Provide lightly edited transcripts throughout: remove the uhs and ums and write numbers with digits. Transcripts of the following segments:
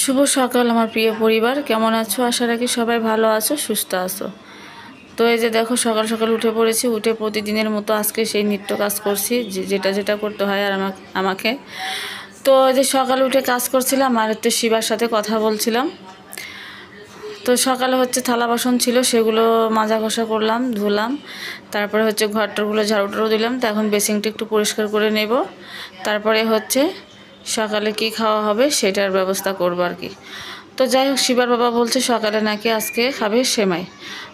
শুভ সকাল আমার প্রিয় পরিবার, কেমন আছো? আশা রাখি সবাই ভালো আছো, সুস্থ আছো। তো এই যে দেখো, সকাল সকাল উঠে পড়েছি। উঠে প্রতিদিনের মতো আজকে সেই নিত্য কাজ করছি, যেটা যেটা করতে হয় আর আমাকে। তো এই যে সকালে উঠে কাজ করছিলাম আর একটু শিবার সাথে কথা বলছিলাম। তো সকালে থালা বাসন ছিল, সেগুলো মাজা ঘষা করলাম, ধুলাম। তারপরে ঘরটারগুলো ঝাড়ু টাড়ু দিলাম। তো এখন বেসিনটা একটু পরিষ্কার করে নেব। তারপরে সকালে কি খাওয়া হবে সেটার ব্যবস্থা করবো আর কি। তো যাই হোক, শিবার বাবা বলছে সকালে নাকি আজকে খাবে সেমাই।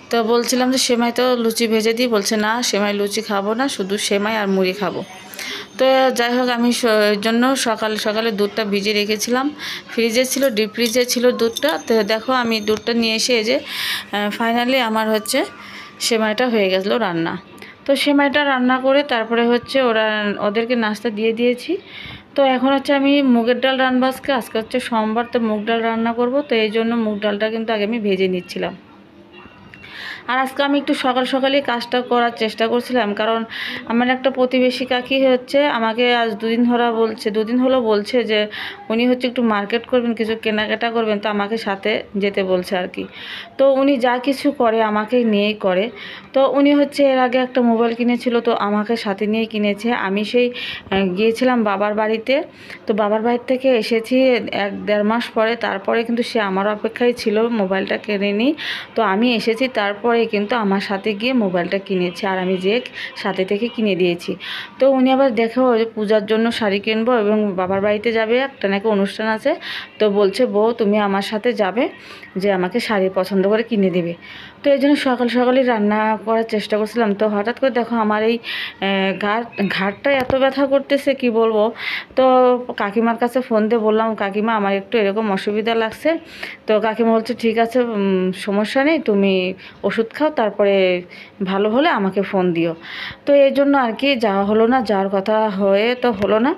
তো বলছিলাম যে সেমাই তো লুচি ভেজে দিই, বলছে না সেমাই লুচি খাবো না, শুধু সেমাই আর মুড়ি খাবো। তো যাই হোক, আমি জন্য সকালে সকালে দুধটা ভিজিয়ে রেখেছিলাম। ফ্রিজে ছিল, ডিপ ফ্রিজে ছিল দুধটা। তো দেখো, আমি দুধটা নিয়ে এসে ফাইনালি আমার সেমাইটা হয়ে গেছিলো রান্না। তো সেমাইটা রান্না করে তারপরে ওদেরকে নাস্তা দিয়ে দিয়েছি। তো এখন আমি মুগের ডাল রান্না, আজকে সোমবার, তো মুগ ডাল রান্না করব। তো এই জন্য মুগ ডালটা কিন্তু আগে আমি ভেজে নিচ্ছিলাম। আর আজকে আমি একটু সকাল সকালেই কাজটা করার চেষ্টা করছিলাম, কারণ আমার একটা প্রতিবেশী কাকি আমাকে আজ দুদিন হলো বলছে যে উনি একটু মার্কেট করবেন, কিছু কেনাকাটা করবেন, তো আমাকে সাথে যেতে বলছে আর কি। তো উনি যা কিছু করে আমাকে নিয়েই করে। তো উনি এর আগে একটা মোবাইল কিনেছিল, তো আমাকে সাথে নিয়েই কিনেছে। আমি গিয়েছিলাম বাবার বাড়িতে। তো বাবার বাড়ি থেকে এসেছি 1-1.5 মাস পরে, তারপরে কিন্তু সে আমার অপেক্ষায় ছিল, মোবাইলটা কেনেনি। তো আমি এসেছি, তারপরে কিন্তু আমার সাথে গিয়ে মোবাইলটা কিনেছে, আর আমি সাথে থেকে কিনে দিয়েছি। তো উনি আবার দেখো পূজার জন্য শাড়ি কিনবো এবং বাবার বাড়িতে যাবে, একটা নাকি অনুষ্ঠান আছে। তো বলছে, বউ তুমি আমার সাথে যাবে, যে আমাকে শাড়ি পছন্দ করে কিনে দেবে। তো এই জন্য সকাল সকালই রান্না করার চেষ্টা করছিলাম। তো হঠাৎ করে দেখো আমার এই ঘাড়টা এত ব্যথা করতেছে, কি বলবো। তো কাকিমার কাছে ফোন দিয়ে বললাম, কাকিমা আমার একটু এরকম অসুবিধা লাগছে। তো কাকিমা বলছে ঠিক আছে, সমস্যা নেই, তুমি ওষুধ খাও, তারপরে ভালো হলে আমাকে ফোন দিও। তো এই জন্য আর কি যাওয়া হলো না, যাওয়ার কথা হয়ে তো হলো না।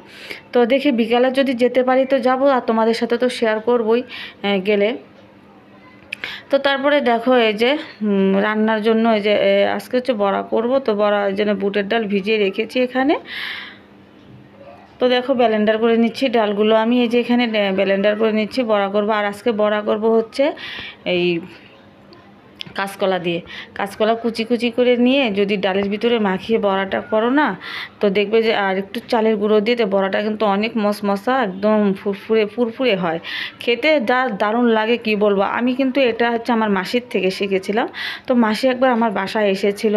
তো দেখি বিকালে যদি যেতে পারি তো যাব, আর তোমাদের সাথে তো শেয়ার করবই গেলে। তো তারপরে দেখো এই যে রান্নার জন্য এই যে আজকে বড়া করব। তো বড়ার জন্য বুটের ডাল ভিজিয়ে রেখেছি এখানে। তো দেখো ব্লেন্ডার করে নিচ্ছি ডালগুলো, আমি এই যে এখানে ব্লেন্ডার করে নিচ্ছি, বড়া করব। আর আজকে বড়া করব এই কাঁচকলা দিয়ে। কাঁচকলা কুচি কুচি করে নিয়ে যদি ডালের ভিতরে মাখিয়ে বড়াটা করো না, তো দেখবে যে আর একটু চালের গুঁড়ো দিয়ে বড়াটা কিন্তু অনেক মশমশা, একদম ফুরফুরে ফুরফুরে হয়, খেতে যা দারুণ লাগে কি বলবো। আমি কিন্তু এটা আমার মাসির থেকে শিখেছিলাম। তো মাসি একবার আমার বাসায় এসেছিল,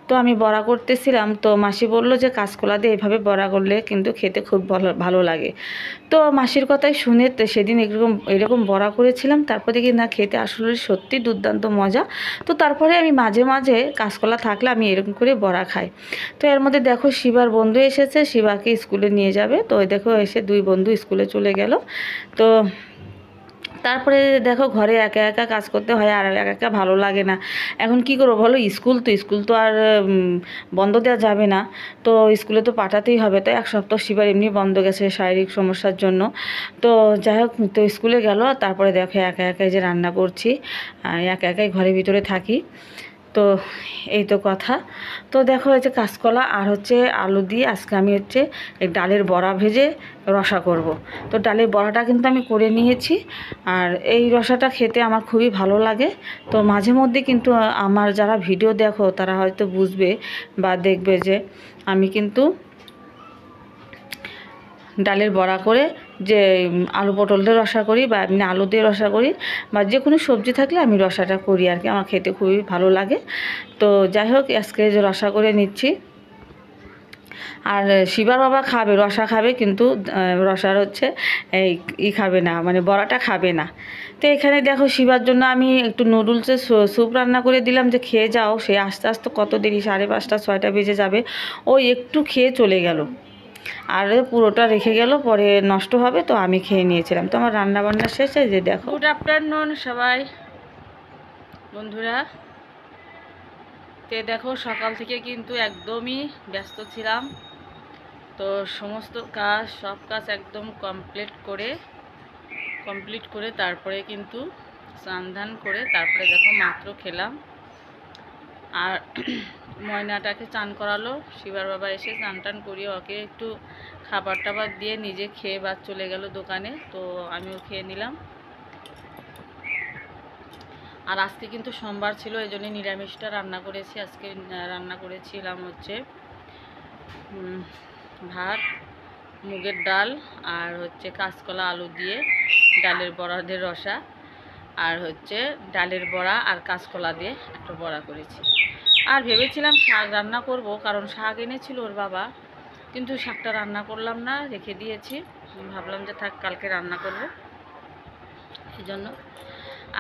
তো আমি বড়া করতেছিলাম, তো মাসি বললো যে কাঁচকলা দিয়ে এভাবে বড়া করলে কিন্তু খেতে খুব ভালো লাগে। তো মাসির কথাই শুনে তো সেদিন এরকম বড়া করেছিলাম। তারপর দেখি না, খেতে আসলে সত্যি দুর্দান্ত মজা। তো তারপরে আমি মাঝে মাঝে কাঁচকলা থাকলে আমি এরকম করে বড়া খাই। তো এর মধ্যে দেখো শিবার বন্ধু এসেছে, শিবাকে স্কুলে নিয়ে যাবে। তো ওই দেখো এসে দুই বন্ধু স্কুলে চলে গেল। তো তারপরে দেখো ঘরে একা একা কাজ করতে হয়, আর একা একা ভালো লাগে না। এখন কি করবো বলো, স্কুল তো আর বন্ধ দেওয়া যাবে না। তো স্কুলে তো পাঠাতেই হবে। তো 1 সপ্তাহ শিবার এমনি বন্ধ গেছে শারীরিক সমস্যার জন্য। তো যাই হোক, তো স্কুলে গেল। তারপরে দেখো একা একাই যে রান্না করছি, একা একাই ঘরের ভিতরে থাকি। তো এই তো কথা। তো দেখো এই যে কাঁচকলা আর আলু দিয়ে আজকে আমি এই ডালের বড়া ভেজে রসা করব। তো ডালের বড়াটা কিন্তু আমি করে নিয়েছি, আর এই রসাটা খেতে আমার খুবই ভালো লাগে। তো মাঝে মধ্যে কিন্তু আমার যারা ভিডিও দেখো তারা হয়তো বুঝবে বা দেখবে যে আমি কিন্তু ডালের বড়া করে যে আলু পটল দিয়ে রসা করি, বা এমনি আলু দিয়ে রসা করি, বা যে কোনো সবজি থাকলে আমি রসাটা করি আর কি, আমার খেতে খুবই ভালো লাগে। তো যাই হোক, আজকে যে রসা করে নিচ্ছি। আর শিবার বাবা খাবে, রসা খাবে, কিন্তু রসার এই খাবে না, মানে বড়াটা খাবে না। তো এখানে দেখো শিবার জন্য আমি একটু নুডলসের স্যুপ রান্না করে দিলাম, যে খেয়ে যাও। সে আস্তে আস্তে কত দেরি, 5:30 6টা বেজে যাবে, ও একটু খেয়ে চলে গেল, আর পুরোটা রেখে গেল, পরে নষ্ট হবে। তো আমি খেয়ে নিয়েছিলাম। তো আমার রান্নাবান্না শেষে যে দেখো, গুড আফটারনুন সবাই বন্ধুরা। তো দেখো সকাল থেকে কিন্তু একদমই ব্যস্ত ছিলাম। তো সমস্ত কাজ, সব কাজ একদম কমপ্লিট করে তারপরে কিন্তু স্নান ধান করে তারপরে দেখো মাত্র খেলাম। আর ময়নাটাকে চান করালো শিবার বাবা, এসে চান টান করিয়ে ওকে একটু খাবার টাবার দিয়ে নিজে খেয়ে বাদ চলে গেল দোকানে। তো আমিও খেয়ে নিলাম। আর আজকে কিন্তু সোমবার ছিল, এই জন্য নিরামিষটা রান্না করেছি। আজকে রান্না করেছিলাম হচ্ছে ভাত, মুগের ডাল, আর হচ্ছে কাঁচকলা আলু দিয়ে ডালের বড়াদের রসা, আর হচ্ছে ডালের বড়া আর কাঁচকলা দিয়ে একটা বড়া করেছি। আর ভেবেছিলাম শাক রান্না করব, কারণ শাক এনেছিল ওর বাবা, কিন্তু শাকটা রান্না করলাম না, রেখে দিয়েছি। ভাবলাম যে থাক, কালকে রান্না করব এই জন্য।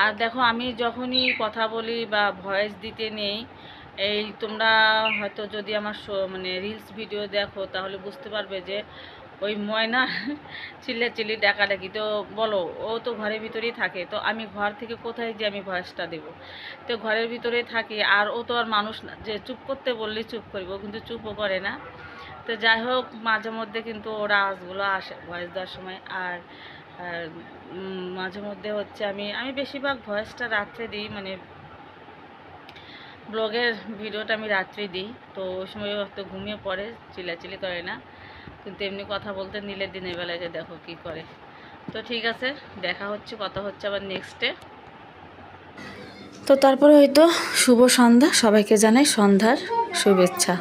আর দেখো, আমি যখনই কথা বলি বা ভয়েস দিতে নেই, এই তোমরা হয়তো যদি আমার মানে রিলস ভিডিও দেখো তাহলে বুঝতে পারবে যে ওই ময়না চিল্লাচিল্লি ডাকাডাকি। তো বলো, ও তো ঘরের ভিতরেই থাকে, তো আমি ঘর থেকে কোথায় যে আমি ভয়েসটা দেব? তো ঘরের ভিতরেই থাকি, আর ও তো আর মানুষ না যে চুপ করতে বললে চুপ করব, কিন্তু চুপও করে না। তো যাই হোক, মাঝে মধ্যে কিন্তু ওরা আওয়াজগুলো আসে ভয়েস দেওয়ার সময়। আর মাঝে মধ্যে হচ্ছে আমি বেশিরভাগ ভয়েসটা রাত্রে দিই, মানে ব্লগের ভিডিওটা আমি রাত্রে দিই। তো ওই সময় হয়তো ঘুমিয়ে পড়ে, চিল্লাচিল্লি করে না, কিন্তু এমনি কথা বলতে নিলে দিনের বেলায় যে দেখো কি করে। তো ঠিক আছে, দেখা হচ্ছে, কথা হচ্ছে আবার নেক্সটে। তো তারপরে হয়তো শুভ সন্ধ্যা, সবাইকে জানাই সন্ধ্যার শুভেচ্ছা।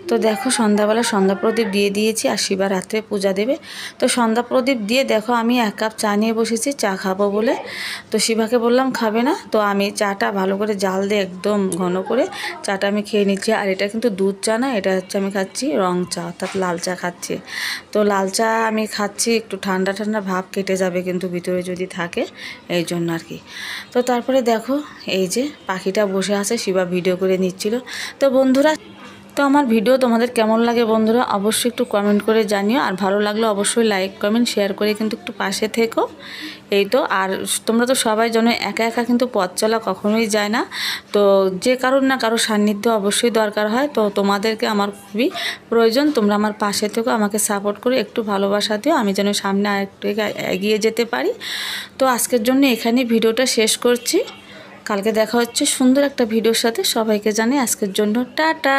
তো দেখো, সন্ধ্যাবেলা সন্ধ্যা প্রদীপ দিয়ে দিয়েছি, আর শিবা রাত্রে পূজা দেবে। তো সন্ধ্যা প্রদীপ দিয়ে দেখো আমি 1 কাপ চা নিয়ে বসেছি চা খাবো বলে। তো শিবাকে বললাম খাবে না, তো আমি চাটা ভালো করে জাল দিয়ে একদম ঘন করে চাটা আমি খেয়ে নিচ্ছি। আর এটা কিন্তু দুধ চা না, এটা হচ্ছে আমি খাচ্ছি রং চা, অর্থাৎ লাল চা খাচ্ছি। তো লাল চা আমি খাচ্ছি, একটু ঠান্ডা ঠান্ডা ভাব কেটে যাবে কিন্তু ভিতরে যদি থাকে, এই জন্য আর কি। তো তারপরে দেখো, এই যে পাখিটা বসে আছে, শিবা ভিডিও করে নিচ্ছিল। তো বন্ধুরা, তো আমার ভিডিও তোমাদের কেমন লাগে বন্ধুরা অবশ্যই একটু কমেন্ট করে জানিও। আর ভালো লাগলে অবশ্যই লাইক কমেন্ট শেয়ার করে কিন্তু একটু পাশে থেকো। এই তো, আর তোমরা তো সবাই জানো একা একা কিন্তু পথ চলা কখনোই যায় না। তো যে কারোর না কারো সান্নিধ্য অবশ্যই দরকার হয়। তো তোমাদেরকে আমার খুবই প্রয়োজন, তোমরা আমার পাশে থেকো, আমাকে সাপোর্ট করে একটু ভালোবাসা দিও, আমি যেন সামনে আরেকটু এগিয়ে যেতে পারি। তো আজকের জন্য এখানেই ভিডিওটা শেষ করছি। কালকে দেখা হচ্ছে সুন্দর একটা ভিডিওর সাথে। সবাইকে জানাই আজকের জন্য টাটা।